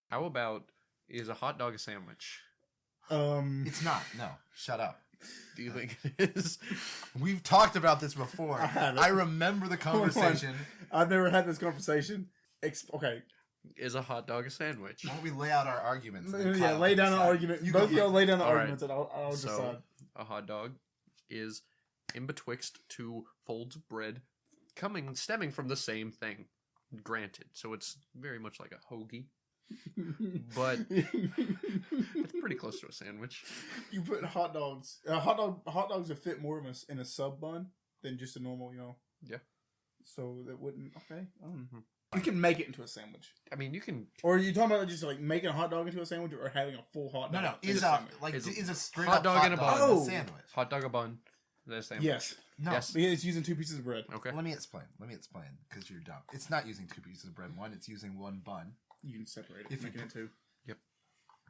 How about, is a hot dog a sandwich? It's not. No. Shut up. Do you think it is? We've talked about this before. I remember the conversation. I've never had this conversation. Okay. Is a hot dog a sandwich? Why don't we lay out our arguments? Yeah, lay down an argument. Both of y'all lay down the arguments, and I'll decide. A hot dog is in betwixt two folds of bread, stemming from the same thing. Granted, so it's very much like a hoagie, but it's pretty close to a sandwich. You put hot dogs. Hot dogs would fit more in a sub bun than just a normal, Yeah. So that wouldn't. Okay. You can make it into a sandwich. I mean, you can. Or are you talking about just like making a hot dog into a sandwich, or having a full hot dog? No. Is a straight hot up dog in a bun a sandwich? Hot dog a bun. That sandwich. Yes. No. Yes. It's using 2 pieces of bread. Okay. Let me explain, because you're dumb. It's not using 2 pieces of bread. One, it's using 1 bun. You can separate it. If Make you it into. Yep.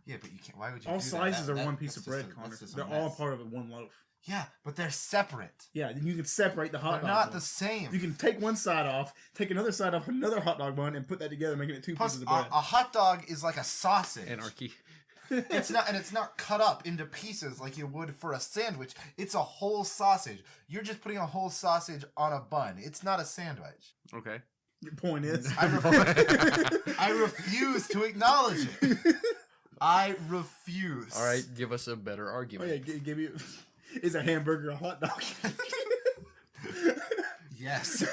Yeah, but you can't. Why would you? All do slices that? are 1 piece of bread, Connor. They're all part of one loaf. Yeah, but they're separate. Yeah, then you can separate the hot dog. They're not the same. You can take one side off, take another side off another hot dog bun, and put that together, making it 2 Plus, pieces of bread. a hot dog is like a sausage. Anarchy. It's not cut up into pieces like you would for a sandwich. It's a whole sausage. You're just putting a whole sausage on a bun. It's not a sandwich. Okay. Your point is, I refuse to acknowledge it. I refuse. All right, give us a better argument. Oh yeah, give me. Is a hamburger a hot dog? Yes.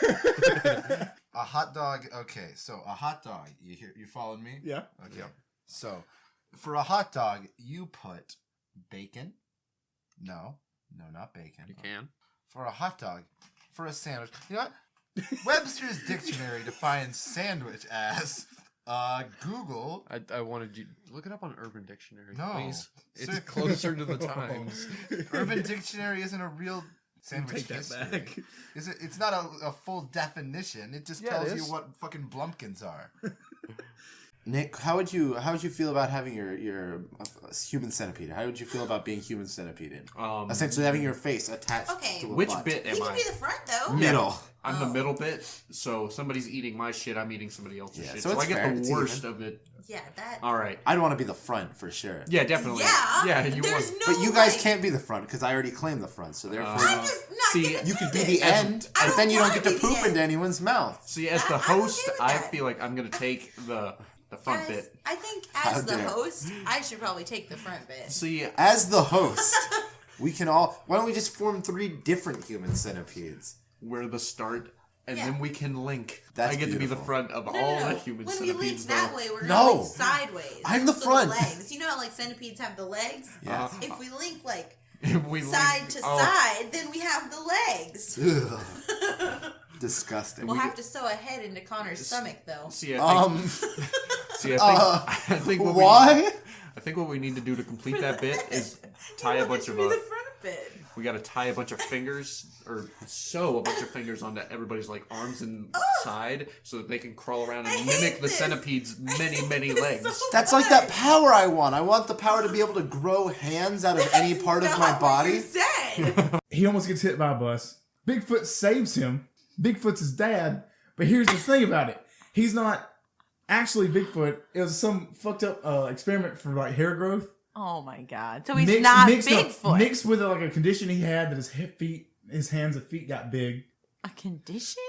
A hot dog. Okay, so a hot dog. You following me? Yeah. Okay. Yeah. So, for a hot dog, you put bacon. No, not bacon. You can. For a hot dog, for a sandwich. You know what? Webster's Dictionary defines sandwich as Google. I wanted you to look it up on Urban Dictionary. No. Please. It's closer to the times. Urban Dictionary isn't a real sandwich history. It's not a full definition. It just tells you what fucking blumpkins are. Nick, how would you feel about having your human centipede? How would you feel about being human centipede? Essentially having your face attached to a Which butt. bit am I? You can be the front though. Middle. I'm the middle bit, so somebody's eating my shit, I'm eating somebody else's shit. So I get fair. the worst of it. Yeah, that. All right. I'd want to be the front for sure. Yeah, definitely. Yeah. you There's want. no. But you guys can't be the front because I already claimed the front. So therefore, I'm just not See, gonna you do could be this. the end, I but then you don't wanna get to be the poop end. into anyone's mouth. See, as the I'm okay host, with I that. feel like I'm gonna take the front Guys, bit. I think How as the dare. host, I should probably take the front bit. See, As the host, we can all. Why don't we just form 3 different human centipedes? we're the start, and Yeah. then we can link. That's I get to be the beautiful. front of No, all no. the human When we link centipedes. that though. way, we're No. going sideways. I'm the So front. legs. You know how like centipedes have the legs? Yeah. If we link like we side link, to side, then we have the legs. Ugh. Disgusting. We'll have to sew a head into Connor's stomach though. See, I think. See, I think what why? I think what we need to do to complete that bit is tie a bunch of. the front bit. We got to tie a bunch of fingers, or sew a bunch of fingers onto everybody's like arms and side, so that they can crawl around and mimic the centipede's many legs. That's like that power I want. I want the power to be able to grow hands out of any part of my body. Said. He almost gets hit by a bus. Bigfoot saves him. Bigfoot's his dad. But here's the thing about it. He's not actually Bigfoot. It was some fucked up experiment for like hair growth. Oh my god. So he's not Bigfoot. Mixed with like a condition he had that his hands and feet got big. A condition?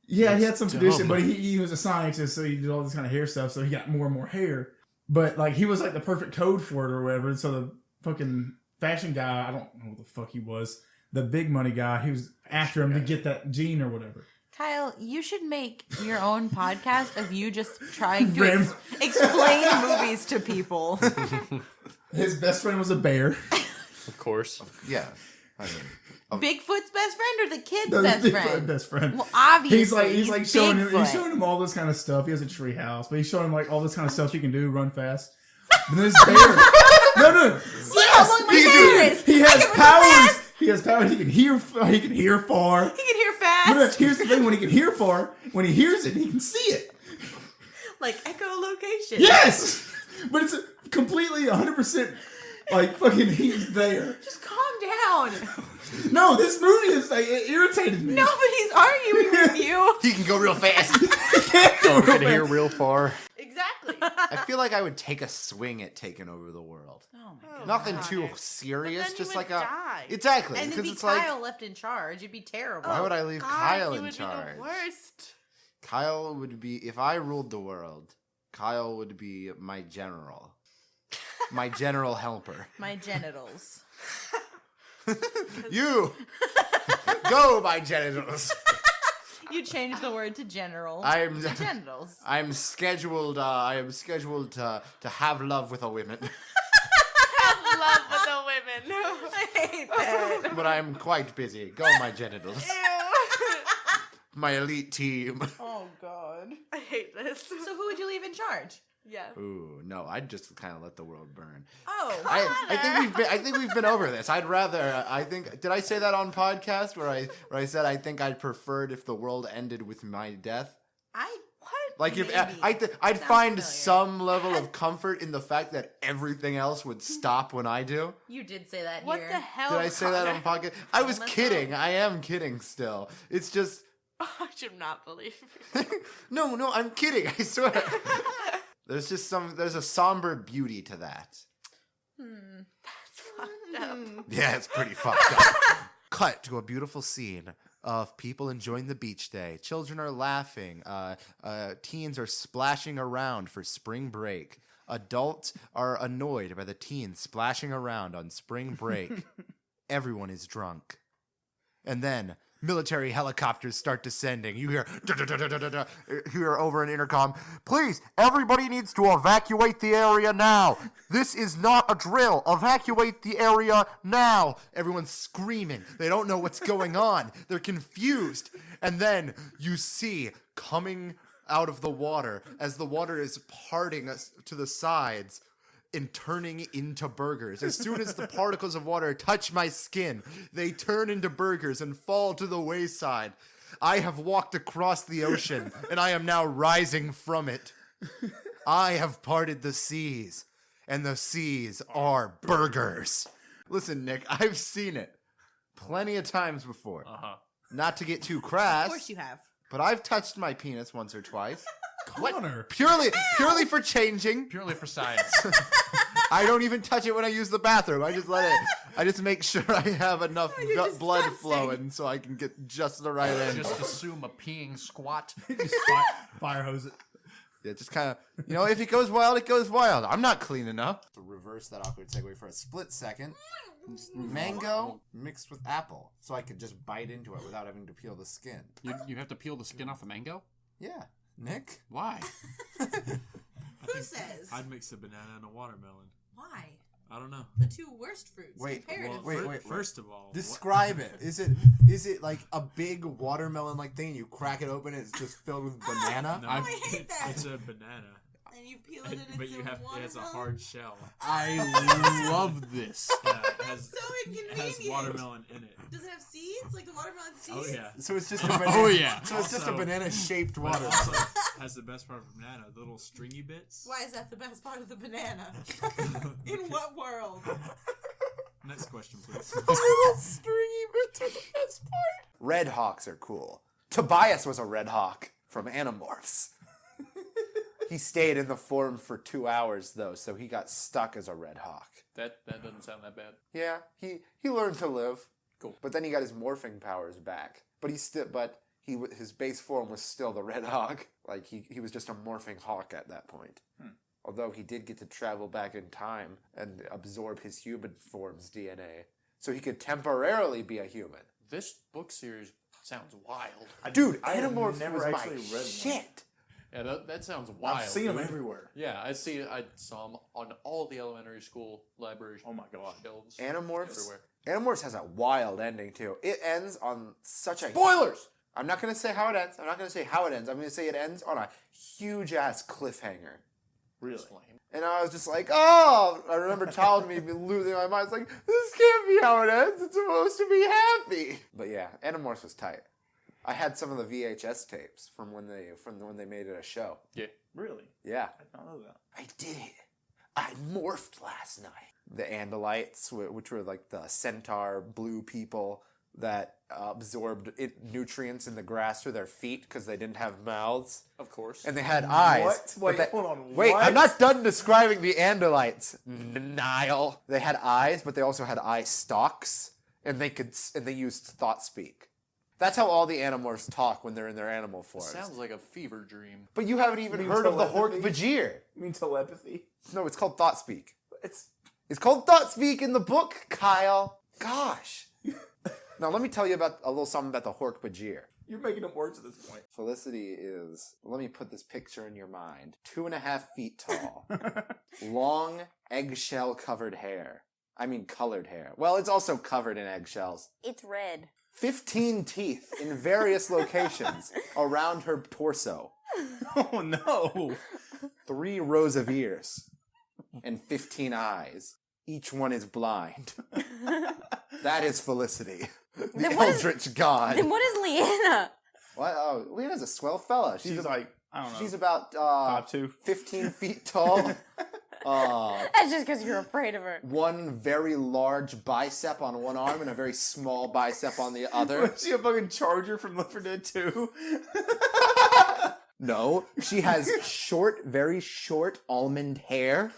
Yeah, he had some dumb. condition, but he was a scientist, so he did all this kind of hair stuff, so he got more and more hair. But like he was like the perfect code for it or whatever. So the fucking fashion guy, I don't know what the fuck he was, the big money guy, he was after him to get that gene or whatever. Kyle, you should make your own podcast of you just trying to Ram- explain movies to people. His best friend was a bear. Of course. Yeah. I mean, Bigfoot's best friend or the kid's The best Bigfoot friend? best friend. Well, obviously, He's like showing him. Bigfoot. He's showing him all this kind of stuff. He has a tree house, but he's showing him like all this kind of stuff he can do, run fast. But then this bear. No. See how long my hair is. He I has can run powers. fast. He has powers. He can hear. He can hear far. He can hear But fast. here's the thing: when he can hear far, when he hears it, he can see it. Like echolocation. Yes, but it's completely 100% like fucking. He's there. Just calm down. No, this movie is like it irritated me. No, but he's arguing with you. he can go real fast. He can't go You real can hear fast. real far. Exactly. I feel like I would take a swing at taking over the world. Oh my god. Nothing too But serious, then just you like would a die. exactly And because then be it's Kyle like left in charge. It'd be terrible. why would I leave God, Kyle you in would charge? Be the worst. Kyle would be if I ruled the world. Kyle would be my general, my general helper. My genitals. You go, my genitals. You changed the word to general. I'm to genitals. I'm scheduled. I am scheduled to have love with a woman, Love with the women. I hate that. but I'm quite busy. Go, my genitals. My elite team. Oh god. I hate this. So who would you leave in charge? Yeah. Ooh, no! I'd just kind of let the world burn. Oh. I think we've been over this. I'd rather. I think did I say that on podcast where I said I think I'd preferred if the world ended with my death. What? Like if Maybe. I'd Sounds find familiar. some level of comfort in the fact that everything else would stop when I do. You did say that What here. the hell? Did I say that on podcast? I was Almost kidding. all. I am kidding still. It's just I do not believe you. no, I'm kidding. I swear. There's a somber beauty to that. That's fucked up. Yeah, it's pretty fucked up. Cut to a beautiful scene of people enjoying the beach day. Children are laughing. Teens are splashing around for spring break. Adults are annoyed by the teens splashing around on spring break. Everyone is drunk. And then military helicopters start descending. You hear you hear over an intercom, please, everybody needs to evacuate the area now. This is not a drill. Evacuate the area now. Everyone's screaming. They don't know what's going on. They're confused. And then you see coming out of the water as the water is parting us to the sides and turning into burgers. As soon as the particles of water touch my skin, they turn into burgers and fall to the wayside. I have walked across the ocean, and I am now rising from it. I have parted the seas, and the seas are burgers. Listen, Nick, I've seen it plenty of times before. Not to get too crass, Of course you have. but I've touched my penis once or twice. Connor. Purely for changing. Purely for science. I don't even touch it when I use the bathroom. I just let it. I just make sure I have enough blood disgusting. flowing so I can get just the right end. Just assume a peeing squat. Just fire hose it. Yeah, just kind of, if it goes wild, it goes wild. I'm not clean enough. To reverse that awkward segue for a split second, mango mixed with apple, so I could just bite into it without having to peel the skin. You have to peel the skin off a mango? Yeah, Nick. Why? Who says? I'd mix a banana and a watermelon. Why? I don't know. The two worst fruits. Wait, comparatively. wait. First of all, Describe it. Is it like a big watermelon like thing? And you crack it open and it's just filled with banana. No, I hate that. It's a banana, And you peel it and but it's you a have it has a watermelon? hard shell. I love this. Yeah, it has So it has inconvenient. watermelon in it. Does it have seeds? Like the watermelon seeds? Oh yeah. So it's just a banana. Oh, yeah. So it's just a Also- banana shaped But watermelon. also has the best part of banana, the little stringy bits. Why is that the best part of the banana? In what world? Next question, please. Stringy bits are the best part. Red hawks are cool. Tobias was a red hawk from Animorphs. He stayed in the form for 2 hours though, so he got stuck as a red hawk. That doesn't sound that bad. Yeah, he learned to live. Cool. But then he got his morphing powers back. But his base form was still the red hawk. Like he was just a morphing hawk at that point. Although he did get to travel back in time and absorb his human form's DNA, so he could temporarily be a human. This book series sounds wild. Dude, I have Animorphs never was actually my read one. shit. Yeah, that sounds wild. I've seen them dude. everywhere. Yeah, I saw them on all the elementary school library Oh my god. shelves. Animorphs. Everywhere. Animorphs has a wild ending too. It ends on such a Spoilers! I'm not gonna say how it ends. I'm gonna say it ends on a huge ass cliffhanger. Really? Lame. And I was just like, oh! I remember telling me losing my mind. It's like, this can't be how it ends. It's supposed to be happy. But yeah, Animorphs was tight. I had some of the VHS tapes from when they made it a show. Yeah. Really? Yeah, I did not know that. I did it. I morphed last night. The Andalites, which were like the centaur blue people, that absorbed nutrients in the grass through their feet because they didn't have mouths. Of course. And they had eyes. What? Wait, hold on. Wait, what? I'm not done describing the Andalites, Nile. They had eyes, but they also had eye stalks, and they used thought speak. That's how all the animals talk when they're in their animal forms. Sounds like a fever dream. But you haven't even heard of the Hork-Bajir. You mean telepathy? No, it's called thought speak. It's called thought speak in the book, Kyle. Gosh. Now let me tell you about a little something about the Hork-Bajir. You're making up words at this point. Felicity is, let me put this picture in your mind, 2.5 feet tall, long eggshell-covered hair. I mean colored hair. Well, it's also covered in eggshells. It's red. 15 teeth in various locations around her torso. Oh, no. 3 rows of ears. And 15 eyes. Each one is blind. That is Felicity. The Eldritch God. Then what is Leanna? What? Oh, Leanna's a swell fella. She's like, I don't know. She's about 5'2". 15 feet tall. That's just because you're afraid of her. One very large bicep on one arm and a very small bicep on the other. Was she a fucking Charger from Left 4 Dead 2? No, she has very short almond hair.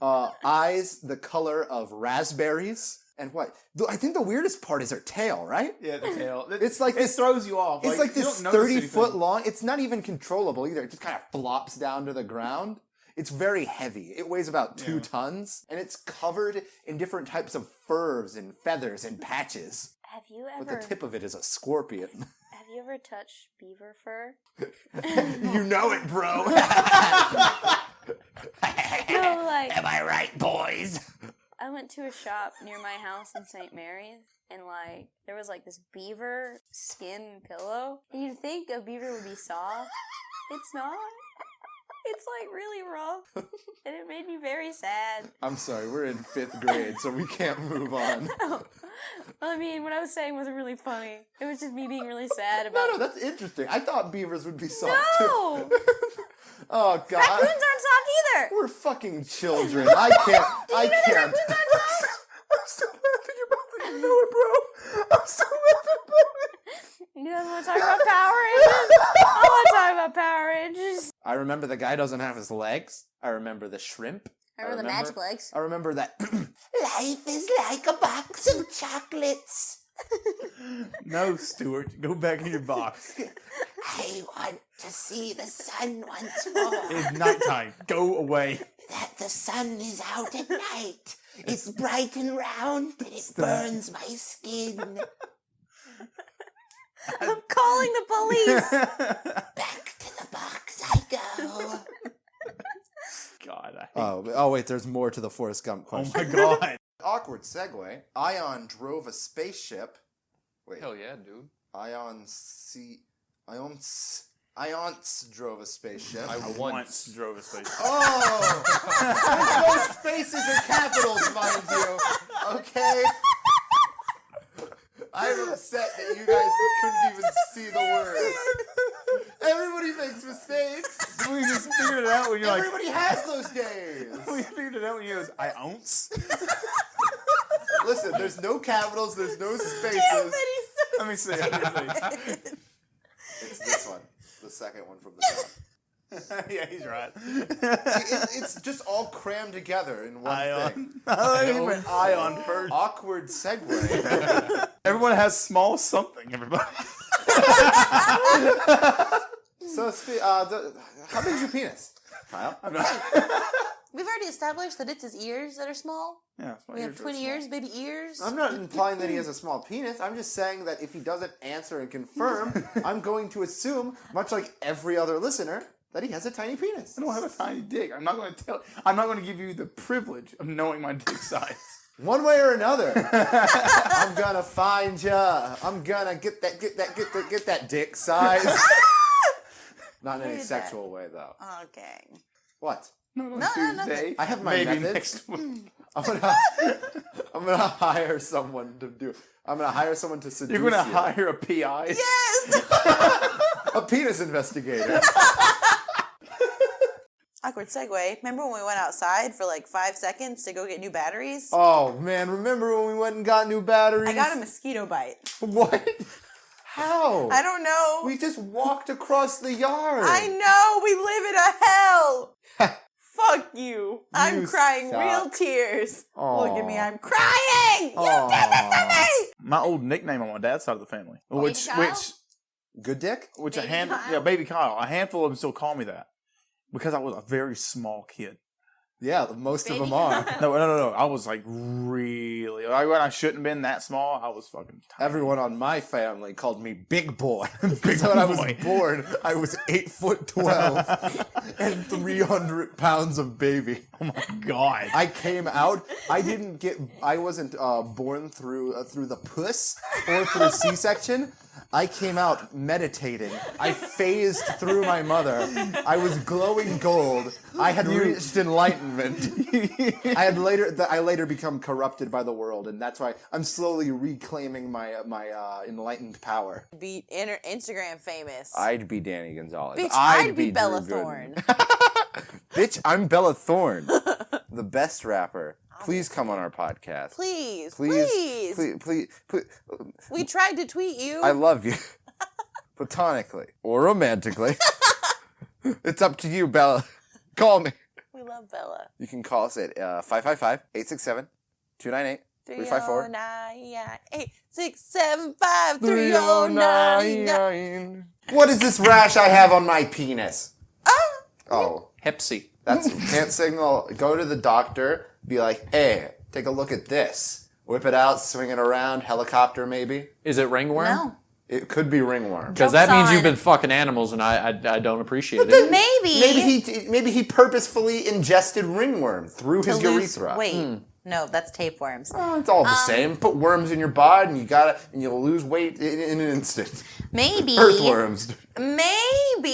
Eyes the color of raspberries. And what? I think the weirdest part is her tail, right? Yeah, the tail. It's like it throws you off. It's like you this don't notice 30-foot anything. long. It's not even controllable either. It just kind of flops down to the ground. It's very heavy. It weighs about 2 tons, and it's covered in different types of furs and feathers and patches. Have you But ever? the tip of it is a scorpion. Have you ever touched beaver fur? You know it, bro. No, like Am I right, boys? I went to a shop near my house in St. Mary's, and like there was like this beaver skin pillow. And you'd think a beaver would be soft. It's not. It's like really rough, and it made me very sad. I'm sorry, we're in 5th grade, so we can't move on. Well, I mean, what I was saying wasn't really funny. It was just me being really sad about. No, that's interesting. I thought beavers would be soft No! too. Oh God. Raccoons aren't soft either. We're fucking children. I can't. I can't. Raccoons aren't soft? I'm still laughing about that. You know it, bro. I'm still laughing about it. You guys want to talk about Power Rangers? I want to talk about Power Rangers. I remember the guy doesn't have his legs. I remember the shrimp. I remember the magic legs. I remember that. Life is like a box of chocolates. No, Stuart. Go back in your box. I want to see the sun once more. It's nighttime. Go away. That the sun is out at night. It's bright and round, and it burns my skin. I'm calling the police. Back to the box I go. God, I hate Oh, wait, there's more to the Forrest Gump question. Oh my God. Awkward segue. Ion drove a spaceship. Wait. Hell yeah, dude. Ions drove a spaceship. I once drove a spaceship. Oh! There's no spaces or capitals, mind you. Okay? I'm upset that you guys couldn't even see the words. Everybody makes mistakes. We just figured it out when you're like... Everybody has those days. We figured it out when you goes, I ounce? Listen, there's no capitals, there's no spaces. Let me see. It's this one. The second one from the top. Yeah, he's right. See, it's just all crammed together in one thing. He went ion first. Awkward segue. Everyone has small something, everybody. So, how big's your penis, Kyle? We've already established that it's his ears that are small. Yeah, We have twin ears, baby ears. I'm not implying that he has a small penis. I'm just saying that if he doesn't answer and confirm, I'm going to assume, much like every other listener, that he has a tiny penis. I don't have a tiny dick. I'm not going to give you the privilege of knowing my dick size. One way or another, I'm gonna find ya. I'm gonna get that dick size. Not in any sexual way, though. Okay. What? No, Tuesday. I have my Maybe methods. next week. I'm gonna hire someone to do. I'm gonna hire someone to seduce You're going to you. hire a PI? Yes! A penis investigator. I awkward segue. Remember when we went outside for like 5 seconds to go get new batteries? Oh, man. Remember when we went and got new batteries? I got a mosquito bite. What? How? I don't know. We just walked across the yard. I know. We live in a hell. Fuck you. I'm crying suck. real tears. Aw. Look at me. I'm crying. You did this to me. My old nickname on my dad's side of the family, which Good dick? Which Baby a hand, Kyle? yeah, Baby Kyle. A handful of them still call me that because I was a very small kid. Yeah, most of Baby them are. No. I was like really. When I shouldn't have been that small, I was fucking tiny. Everyone on my family called me Big Boy. Big So when I was boy. born, I was 8'12" and 300 pounds of baby. Oh my god! I came out. I wasn't born through the puss or through C-section. I came out meditating. I phased through my mother. I was glowing gold. I had reached enlightenment. I later become corrupted by the world, and that's why I'm slowly reclaiming my enlightened power. Be Instagram famous. I'd be Danny Gonzalez. Bitch, I'd be Drew Bella Gooden. Thorne. Bitch, I'm Bella Thorne, the best rapper. Please come on our podcast. Please. Please. We tried to tweet you. I love you. Platonically or romantically. It's up to you, Bella. Call me. We love Bella. You can call us at 555-867-298-354. 309-867-5309. What is this rash I have on my penis? Oh. Hep C. That's hand signal. Go to the doctor. Be like, hey, take a look at this. Whip it out, swing it around, helicopter maybe. Is it ringworm? No. It could be ringworm. Because that means you've been fucking animals, and I don't appreciate it. Maybe he purposefully ingested ringworm through his urethra. Wait. No, that's tapeworms. Oh, it's all the same. Put worms in your bod, and you'll lose weight in an instant. Maybe. Earthworms. Maybe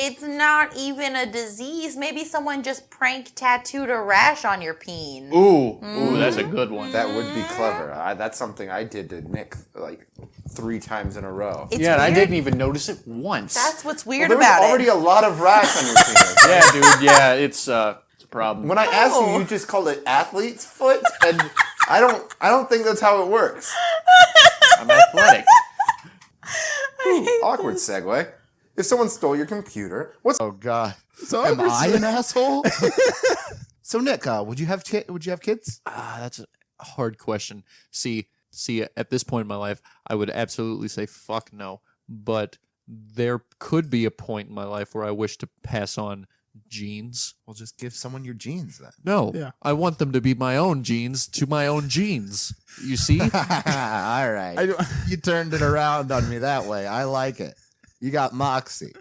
it's not even a disease. Maybe someone just prank tattooed a rash on your peen. Ooh, that's a good one. That would be clever. That's something I did to Nick like 3 times in a row. It's and I weird. didn't even notice it once. That's what's weird There was about already it. a lot of rash on your penis. Yeah, dude. Yeah, it's a problem. When I asked you, you just called it athlete's foot, and I don't think that's how it works. I'm athletic. Awkward segue. If someone stole your computer, Oh God. So am I an asshole? So Nick, would you have kids? That's a hard question. See, at this point in my life, I would absolutely say fuck no. But there could be a point in my life where I wish to pass on genes. Well, just give someone your genes then. No, Yeah. I want them to be my own genes to my own genes. You see? All right. You turned it around on me that way. I like it. You got Moxie.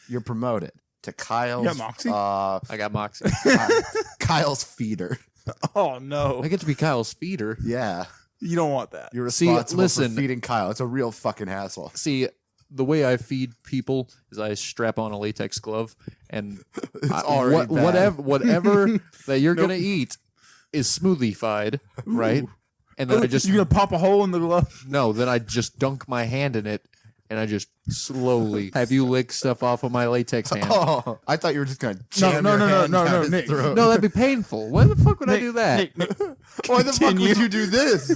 You're promoted to Kyle's. You got Moxie? I got Moxie. Kyle's feeder. Oh no! I get to be Kyle's feeder. Yeah. You don't want that. You're See, responsible listen. for feeding Kyle. It's a real fucking hassle. See, the way I feed people is I strap on a latex glove, and It's already bad. whatever that you're gonna eat is smoothie-fied, right? And then I just You're gonna pop a hole in the glove. no, then I just dunk my hand in it, and I just slowly have you lick stuff off of my latex hand. Oh, I thought you were just gonna jam your hand down his Nick. throat. No, that'd be painful. Why the fuck would I do that? Nick, Why the fuck would you do this?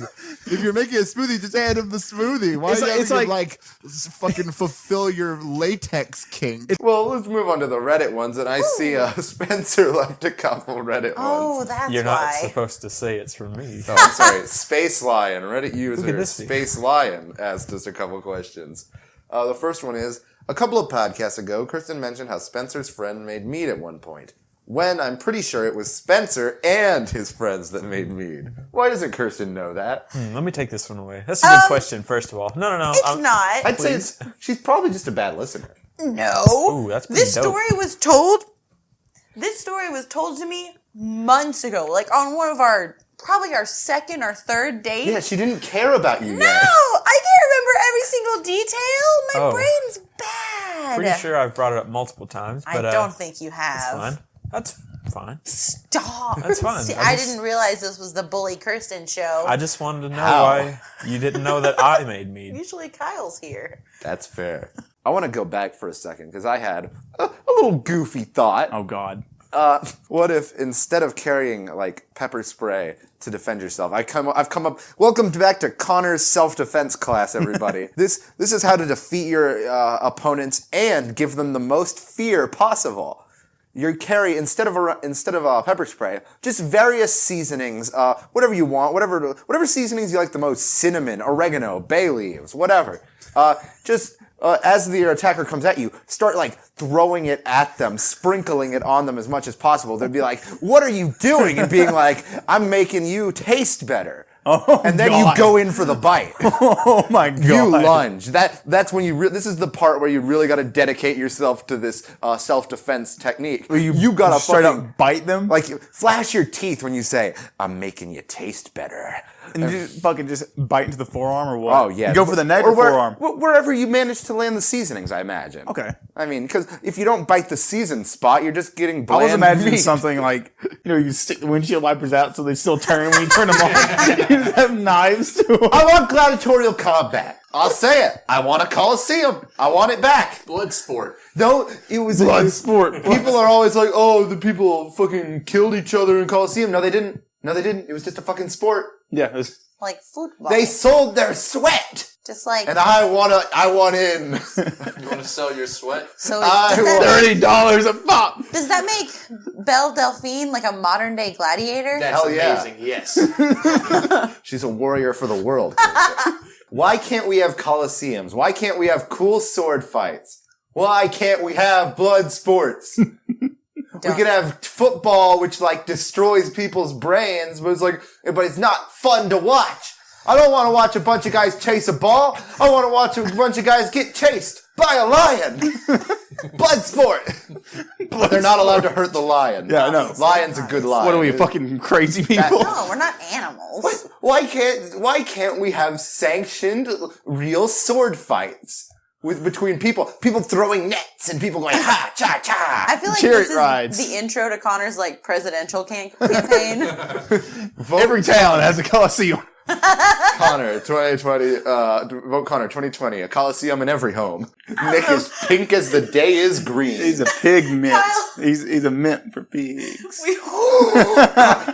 If you're making a smoothie, just hand him the smoothie. Why It's are you like- having it's to, fucking fulfill your latex kink? well, let's move on to the Reddit ones. And I see Spencer left a couple Reddit Oh, ones. that's You're not why. supposed to say it's from me. Oh, I'm sorry. Space Lion, Reddit could user this be? Space Lion asked us a couple questions. The first one is, a couple of podcasts ago, Kirsten mentioned how Spencer's friend made mead at one point. When I'm pretty sure it was Spencer and his friends that made mead. Why doesn't Kirsten know that? Let me take this one away. That's a good question, first of all. No. It's not. I'd say she's probably just a bad listener. No. Ooh, that's pretty This dope. story was told. This story was told to me months ago, like on one of probably our second or third date. Yeah, she didn't care about you No, yet. I can't remember every single detail. My Oh. brain's bad. Pretty sure I've brought it up multiple times, I but don't think you that's have. fine. That's fine. Stop. That's fine. See, I I just- didn't realize this was the Bully Kirsten show. I just wanted to know How? why you didn't know that I made mead. Usually Kyle's here. That's fair. I want to go back for a second because I had a little goofy thought. Oh God. What if instead of carrying like pepper spray to defend yourself, I've come up. Welcome back to Connor's self-defense class, everybody. This is how to defeat your opponents and give them the most fear possible. You carry instead of pepper spray, just various seasonings, whatever you want, whatever seasonings you like the most, cinnamon, oregano, bay leaves, whatever. As the attacker comes at you, start like throwing it at them, sprinkling it on them as much as possible. They'd be like, "What are you doing?" And being like, "I'm making you taste better." And then you go in for the bite. Oh my god! You lunge. That's when you. This is the part where you really got to dedicate yourself to this self-defense technique. You gotta straight up bite them. Like flash your teeth when you say, "I'm making you taste better." And you fucking just bite into the forearm or what? Oh yeah. You go for the neck or forearm. Wherever you manage to land the seasonings, I imagine. Okay. I mean, because if you don't bite the seasoned spot, you're just getting bland I was imagining meat. something like, you stick the windshield wipers out so they still turn when you turn them on. You just have knives to them. I want gladiatorial combat. I'll say it. I want a Coliseum. I want it back. Blood sport. No, it was Blood sport. People are always like, "Oh, the people fucking killed each other in Coliseum." No, they didn't. It was just a fucking sport. Yeah. It was, Like football. They sold their sweat. Just like. And I want in. You want to sell your sweat? So $30 a pop. does that make Belle Delphine like a modern day gladiator? That's Hell yeah. amazing. Yes. She's a warrior for the world. Why can't we have Coliseums? Why can't we have cool sword fights? Why can't we have blood sports? We could have football, which like destroys people's brains, but it's not fun to watch. I don't want to watch a bunch of guys chase a ball. I want to watch a bunch of guys get chased by a lion. Blood sport. But they're not allowed to hurt the lion. Yeah, I know. Lion's a good lion. What are we, fucking crazy people? No, we're not animals. Why can't we have sanctioned real sword fights? Between people throwing nets and people going ha cha cha. I feel like Chariot this is rides. the intro to Connor's like presidential campaign. Every town has a Coliseum. Connor 2020. Vote Connor 2020. A Coliseum in every home. Nick is pink as the day is green. He's a pig mint. He's a mint for pigs.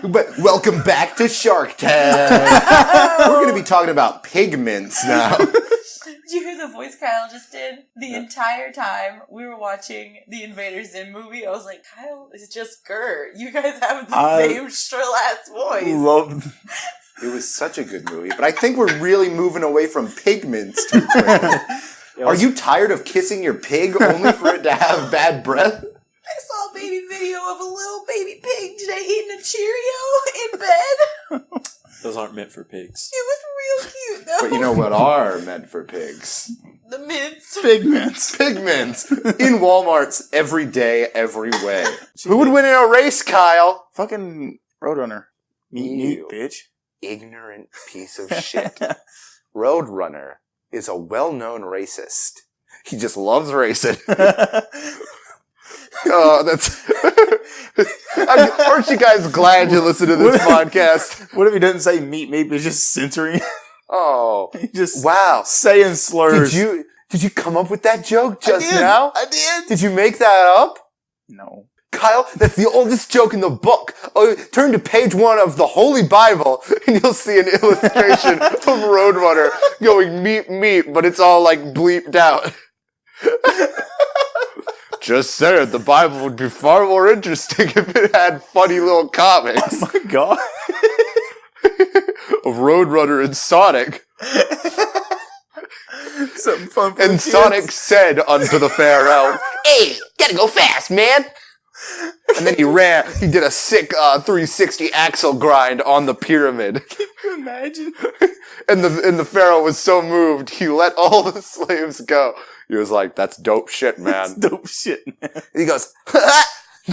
But welcome back to Shark Tank. We're gonna be talking about pigments now. Did you hear the voice Kyle just did? The entire time we were watching the Invader Zim movie, I was like, Kyle is just Gert. You guys have the same shrill ass voice. It was such a good movie, but I think we're really moving away from pigments too quickly. Are you tired of kissing your pig only for it to have bad breath? I saw a baby video of a little baby pig today eating a Cheerio in bed. Those aren't meant for pigs. It was real cute though. But you know what are meant for pigs? The mints. Pigments. Pigments. In Walmarts every day, every way. Who would win in a race, Kyle? Fucking Roadrunner. Meat, bitch. Ignorant piece of shit. Roadrunner is a well-known racist. He just loves racing. Oh, that's... Aren't you guys glad you listen to this podcast? What if he doesn't say meat, but he's just censoring? Oh. He just wow. saying slurs. Did you come up with that joke just now? I did. Did you make that up? No. Kyle, that's the oldest joke in the book. Oh, turn to page 1 of the Holy Bible, and you'll see an illustration of Roadrunner going meat, but it's all like bleeped out. Just saying, the Bible would be far more interesting if it had funny little comics. Oh my god. Of Roadrunner and Sonic. Something fun for And the kids. Sonic said unto the Pharaoh, "Hey, gotta go fast, man." And then he did a sick 360 axle grind on the pyramid. Can you imagine? And the Pharaoh was so moved, he let all the slaves go. He was like, "That's dope shit, man." That's dope shit, man. And he goes,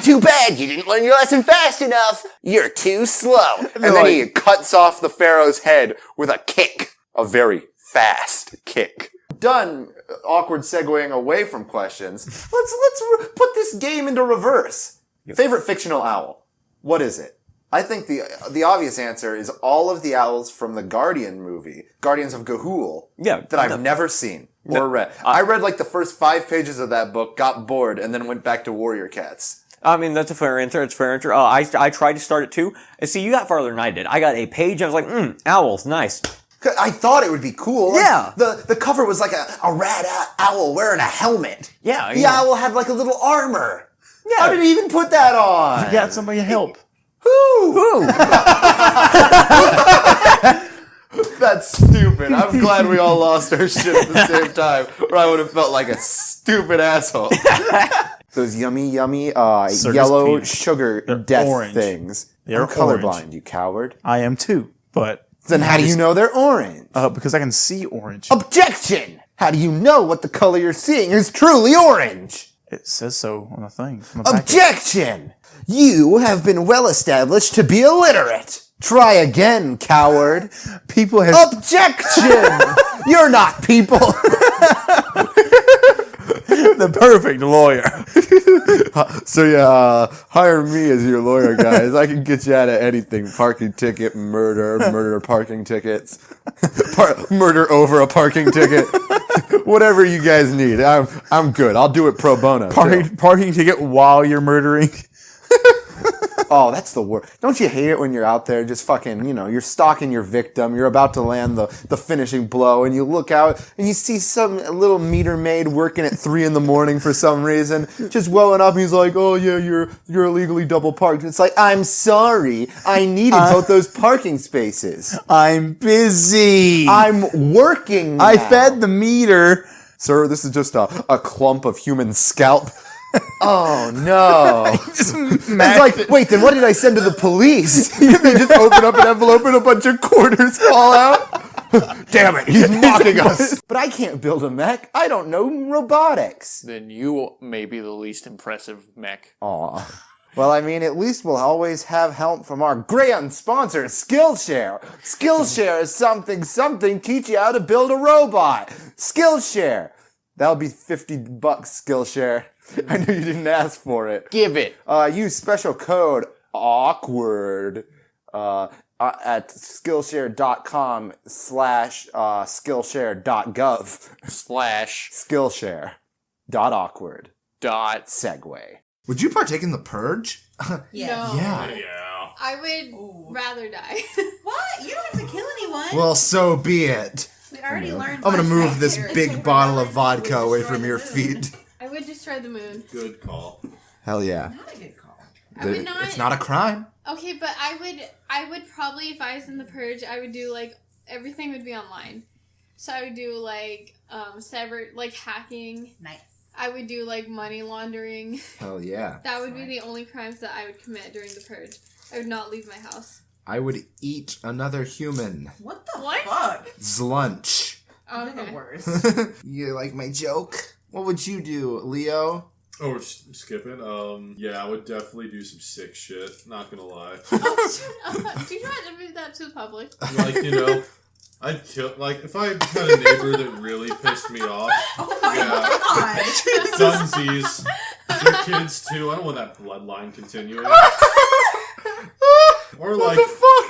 "Too bad you didn't learn your lesson fast enough. You're too slow." And then he cuts off the Pharaoh's head with a kick. A very fast kick. Done awkward segueing away from questions. Let's put this game into reverse. Favorite fictional owl. What is it? I think the obvious answer is all of the owls from the Guardian movie, Guardians of Ga'Hoole, that I've never seen or read. I read like the first 5 pages of that book, got bored, and then went back to Warrior Cats. I mean, that's a fair answer. It's a fair answer. I tried to start it too. And see, you got farther than I did. I got a page. I was like, owls, nice. I thought it would be cool. Yeah. Like, the cover was like a rad owl wearing a helmet. Yeah. The owl had like a little armor. Yeah. How did he even put that on? You got somebody to help. Who? That's stupid. I'm glad we all lost our shit at the same time, or I would have felt like a stupid asshole. Those yummy, yellow peanuts. sugar They're death orange. things. They're I'm colorblind, orange. you coward. I am too, but... Then how do you know they're orange? Because I can see orange. Objection! How do you know what the color you're seeing is truly orange? It says so on the thing. On the packet. Objection! You have been well established to be illiterate. Try again, coward. People have... Objection! You're not people. The perfect lawyer. So yeah, hire me as your lawyer, guys. I can get you out of anything. Parking ticket, murder parking tickets, murder over a parking ticket. Whatever you guys need. I'm good. I'll do it pro bono. Parking ticket while you're murdering. Oh, that's the worst. Don't you hate it when you're out there just fucking, you're stalking your victim, you're about to land the finishing blow, and you look out and you see some little meter maid working at 3 a.m. for some reason, just welling up, and he's like, oh yeah, you're illegally double parked. It's like, I'm sorry, I needed both those parking spaces. I'm busy. I'm working now. I fed the meter. Sir, this is just a clump of human scalp. Oh no! It's like, wait, then what did I send to the police? They just open up an envelope and a bunch of quarters fall out. Damn it, he's mocking us. But I can't build a mech. I don't know robotics. Then you may be the least impressive mech. Aw. Well, I mean, at least we'll always have help from our grand sponsor, Skillshare. Skillshare is something teach you how to build a robot. Skillshare. That'll be $50, Skillshare. I know you didn't ask for it. Give it. Use special code AWKWARD at Skillshare.com/skillshare.gov/Skillshare.awkward. Segway. Would you partake in the purge? Yeah. Yeah. Yeah. I would rather die. What? You don't have to kill anyone. Well, so be it. We already learned. I'm gonna move this here. big bottle of vodka away from your feet. I would destroy the moon. Good call. Hell yeah. Not a good call. I would not. It's not a crime. Okay, but I would probably, if I was in the purge, I would do like everything would be online. So I would do like hacking. Nice. I would do like money laundering. Hell yeah. That would be the only crimes that I would commit during the purge. I would not leave my house. I would eat another human. What the What? fuck? Zlunch. You're Okay. the worst. You like my joke? What would you do, Leo? Oh, we're skipping. Yeah, I would definitely do some sick shit. Not gonna lie. Do you not admit that to the public? Like, I'd kill. Like, if I had a neighbor that really pissed me off. Oh my god. Dunsies. Your kids too. I don't want that bloodline continuing. Or like,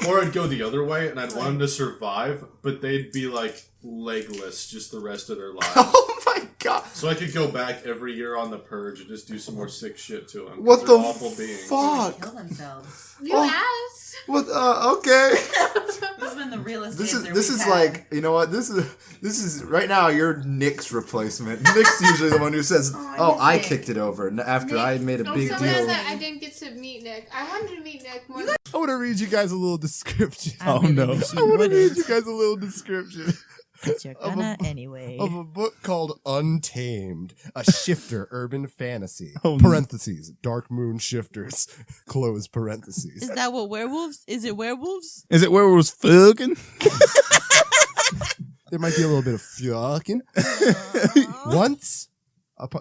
or I'd go the other way, and I'd want them to survive, but they'd be like legless just the rest of their lives. Oh my god! So I could go back every year on the purge and just do some more sick shit to them. What the awful beings. fuck? Kill themselves. You asked. What? Okay. This has been the realest This answer is we've had. like, you know what? This is right now. You're Nick's replacement. Nick's usually the one who says, "Oh, I kicked it over," after I made a big so deal. that I didn't get to meet Nick. I wanted to meet Nick more. I want to read you guys a little description. Oh no. I want to read you guys a little description. But you're gonna anyway. Of a book called Untamed, a shifter urban fantasy. Oh, no. Parentheses, Dark Moon Shifters, close parentheses. Is that what werewolves? Is it werewolves? Is it werewolves fucking? There might be a little bit of fucking.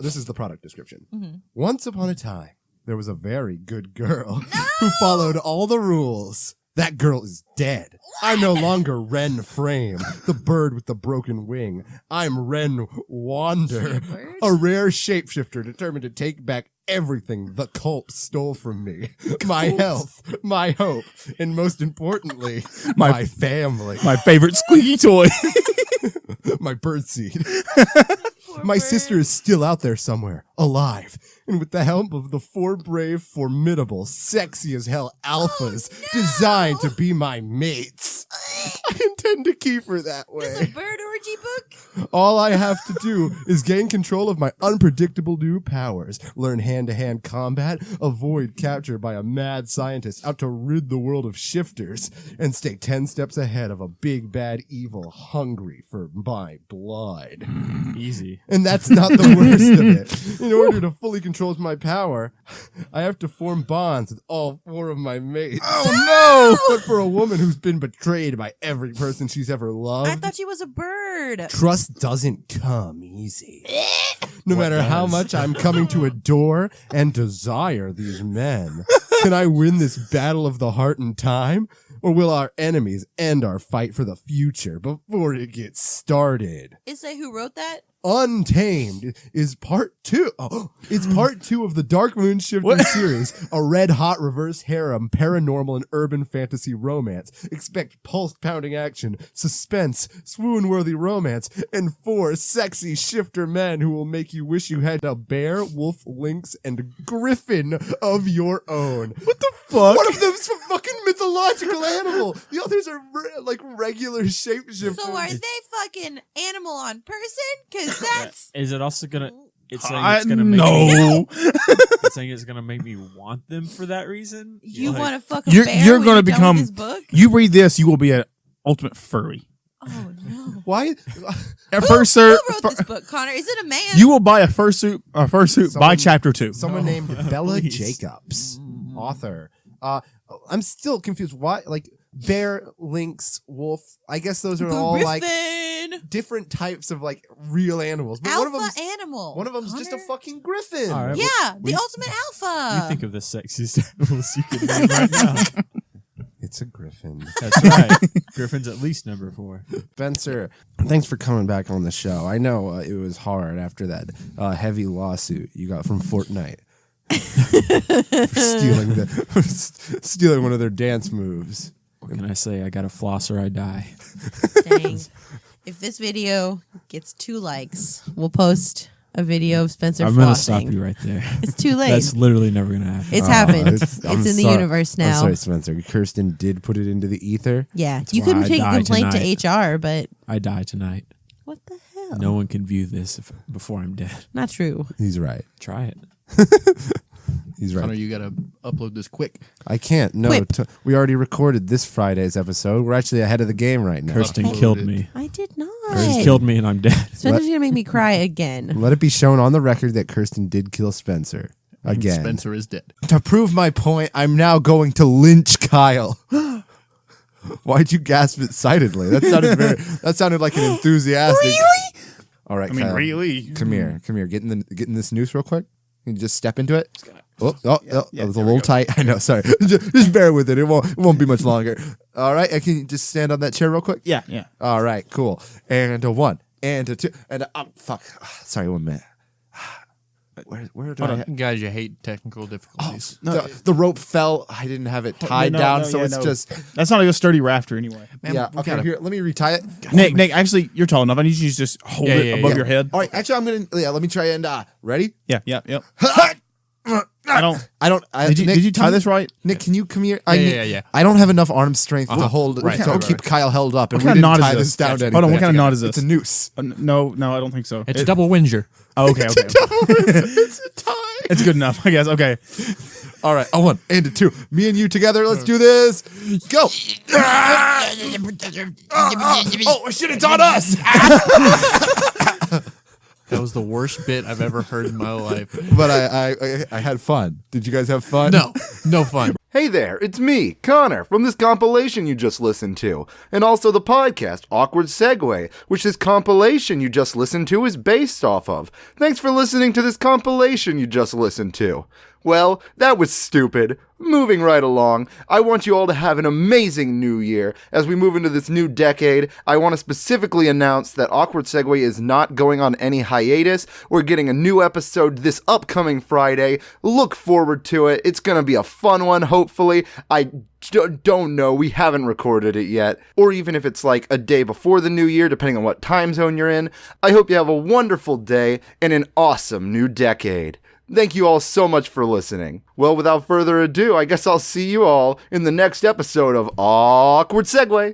This is the product description. Mm-hmm. Once upon a time, there was a very good girl who followed all the rules. That girl is dead. I'm no longer Ren Frame, the bird with the broken wing. I'm Ren Wander, a rare shapeshifter determined to take back everything the cult stole from me. My health, my hope, and most importantly, my family. My favorite squeaky toy. My birdseed. My sister is still out there somewhere, alive, and with the help of the 4 brave, formidable, sexy as hell alphas designed to be my mates. I intend to keep her that way. Is a bird orgy book? All I have to do is gain control of my unpredictable new powers, learn hand-to-hand combat, avoid capture by a mad scientist out to rid the world of shifters, and stay 10 steps ahead of a big bad evil hungry for my blood. Easy. And that's not the worst of it. In order to fully control my power, I have to form bonds with all 4 of my mates. Oh no! But for a woman who's been betrayed by every person she's ever loved, I thought she was a bird. trust doesn't come easy. No matter how much I'm coming to adore and desire these men, can I win this battle of the heart in time? Or will our enemies end our fight for the future before it gets started? Is that who wrote that? Untamed is part 2. Oh, it's part 2 of the Dark Moon Shifter series, a red-hot reverse harem, paranormal and urban fantasy romance. Expect pulse-pounding action, suspense, swoon-worthy romance, and 4 sexy shifter men who will make you wish you had a bear, wolf, lynx, and griffin of your own. What the fuck? One of them's a fucking mythological animal. The others are like regular shapeshifters. So are they fucking animal on person? Because that's... Is it also gonna? It's saying I it's gonna make know. it's saying it's gonna make me want them for that reason. You Like, want to fuck a You're bear you're when gonna you're done become. with this book? You read this, you will be an ultimate furry. Oh no! Why? A Who fursuit. wrote this book, Connor? Is it a man? You will buy a fursuit. A fursuit by Someone- chapter 2. Someone named Bella please. Jacobs, author. I'm still confused. Why, like, bear, lynx, wolf? I guess those are all like Griffin! different types of like real animals. But Alpha one of them's animal. one of them's just a Connor? fucking griffin. All right, Yeah, we- the ultimate alpha. You think of the sexiest animals you can name right now. It's a griffin. That's right. Griffin's at least number 4. Spencer, thanks for coming back on the show. I know it was hard after that heavy lawsuit you got from Fortnite for stealing one of their dance moves. What can I say? I got a floss or I die. Dang. If this video gets 2 likes, we'll post a video of Spencer I'm flossing. gonna stop you right there. It's too late. That's literally never gonna happen. It's happened. I'm It's in the sorry. universe now. I'm sorry, Spencer. Kirsten did put it into the ether. Yeah, That's you why couldn't I take a die complaint tonight. to HR, but I die tonight. what the hell? No one can view this before I'm dead. Not true. He's right. Try it. He's right. Connor, you gotta upload this quick. I can't. No, Quip. we already recorded this Friday's episode. We're actually ahead of the game right now. Kirsten killed me. I did not. Kirsten killed me and I'm dead. Spencer's gonna make me cry again. Let it be shown on the record that Kirsten did kill Spencer again. Spencer is dead. To prove my point, I'm now going to lynch Kyle. Why'd you gasp excitedly? That sounded like an enthusiastic. Really? All right, I mean, Kyle. really? Come here. Get in this noose real quick. You can just step into it. That was a little tight. I know. Sorry. just bear with it. It won't be much longer. All right. Can you just stand on that chair real quick? Yeah. All right. Cool. And a 1, and a 2, and a fuck. Sorry, 1 minute. Where do I? Guys, you hate technical difficulties. The rope fell. I didn't have it tied down, so it's just. That's not like a sturdy rafter anyway. Yeah. Okay. Here, let me retie it. Nick, actually, you're tall enough. I need you to just hold it above your head. All right. Actually, I'm gonna. Yeah. Let me try and. Ready? Yeah. I don't. Did you tie this right? Nick, can you come here? Yeah. I don't have enough arm strength to hold. Right, to keep Kyle held up, and What we kind of didn't knot tie is this down to Hold on, what anything. kind of knot is this? It's a noose. No, I don't think so. It's a double whinger. Oh, okay. It's a tie. It's good enough, I guess. Okay. All right, a 1 and a 2. Me and you together. Let's do this. Go. Oh shit! It's on us. That was the worst bit I've ever heard in my life. But I had fun. Did you guys have fun? No fun. Hey there, it's me, Connor, from this compilation you just listened to, and also the podcast Awkward Segway, which this compilation you just listened to is based off of. Thanks for listening to this compilation you just listened to. Well, that was stupid. Moving right along, I want you all to have an amazing new year. As we move into this new decade, I want to specifically announce that Awkward Segway is not going on any hiatus. We're getting a new episode this upcoming Friday. Look forward to it. It's going to be a fun one, hopefully. I don't know. We haven't recorded it yet. Or even if it's like a day before the new year, depending on what time zone you're in. I hope you have a wonderful day and an awesome new decade. Thank you all so much for listening. Well, without further ado, I guess I'll see you all in the next episode of Awkward Segway.